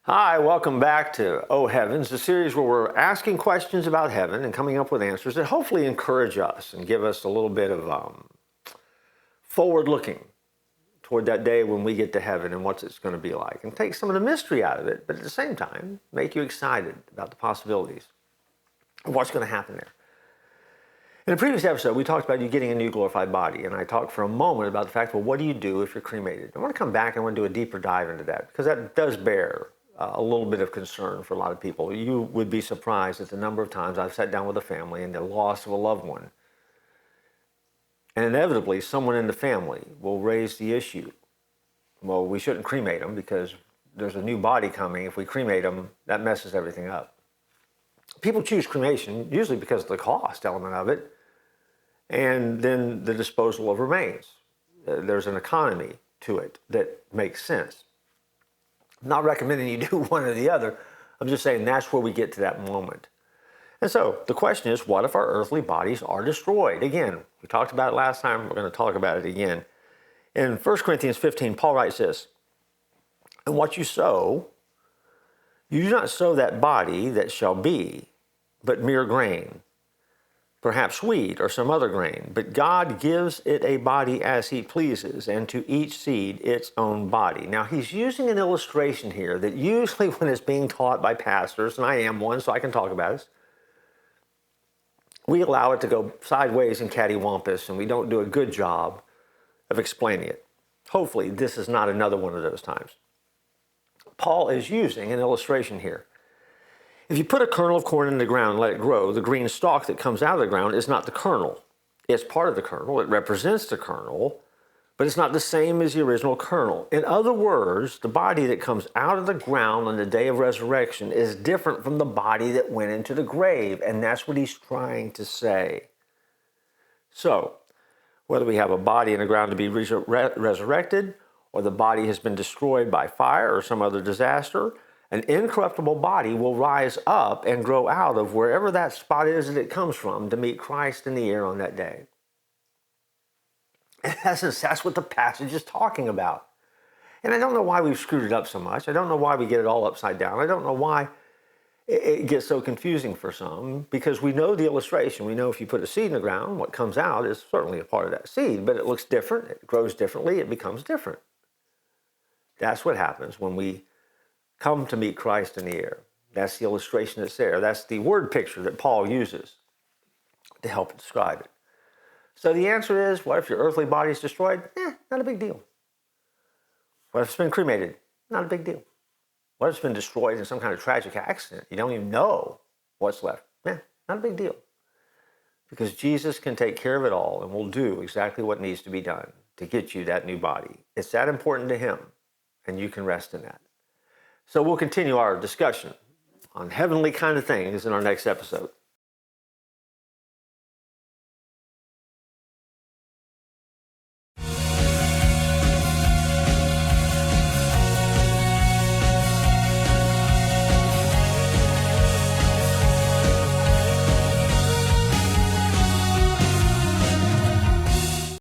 Hi, welcome back to Oh Heavens, the series where we're asking questions about heaven and coming up with answers that hopefully encourage us and give us a little bit of forward looking toward that day when we get to heaven and what it's going to be like, and take some of the mystery out of it, but at the same time, make you excited about the possibilities of what's going to happen there. In a previous episode, we talked about you getting a new glorified body, and I talked for a moment about the fact, well, what do you do if you're cremated? I want to come back and I want to do a deeper dive into that, because that does bear a little bit of concern for a lot of people. You would be surprised at the number of times I've sat down with a family and the loss of a loved one. And inevitably, someone in the family will raise the issue. Well, we shouldn't cremate them because there's a new body coming. If we cremate them, that messes everything up. People choose cremation usually because of the cost element of it, and then the disposal of remains. There's an economy to it that makes sense. I'm not recommending you do one or the other. I'm just saying that's where we get to that moment. And so the question is, what if our earthly bodies are destroyed? Again, we talked about it last time. We're going to talk about it again. In 1 Corinthians 15, Paul writes this, "And what you sow, you do not sow that body that shall be, but mere grain, perhaps wheat or some other grain. But God gives it a body as he pleases, and to each seed its own body." Now, he's using an illustration here that usually when it's being taught by pastors, and I am one, so I can talk about it, we allow it to go sideways and cattywampus, and we don't do a good job of explaining it. Hopefully, this is not another one of those times. Paul is using an illustration here. If you put a kernel of corn in the ground and let it grow, the green stalk that comes out of the ground is not the kernel. It's part of the kernel. It represents the kernel, but it's not the same as the original kernel. In other words, the body that comes out of the ground on the day of resurrection is different from the body that went into the grave, and that's what he's trying to say. So, whether we have a body in the ground to be resurrected, or the body has been destroyed by fire or some other disaster, an incorruptible body will rise up and grow out of wherever that spot is that it comes from to meet Christ in the air on that day. In essence, that's what the passage is talking about. And I don't know why we've screwed it up so much. I don't know why we get it all upside down. I don't know why it gets so confusing for some, because we know the illustration. We know if you put a seed in the ground, what comes out is certainly a part of that seed, but it looks different, it grows differently, it becomes different. That's what happens when we come to meet Christ in the air. That's the illustration that's there. That's the word picture that Paul uses to help describe it. So the answer is, what if your earthly body is destroyed? Not a big deal. What if it's been cremated? Not a big deal. What if it's been destroyed in some kind of tragic accident? You don't even know what's left. Not a big deal. Because Jesus can take care of it all and will do exactly what needs to be done to get you that new body. It's that important to him, and you can rest in that. So we'll continue our discussion on heavenly kind of things in our next episode.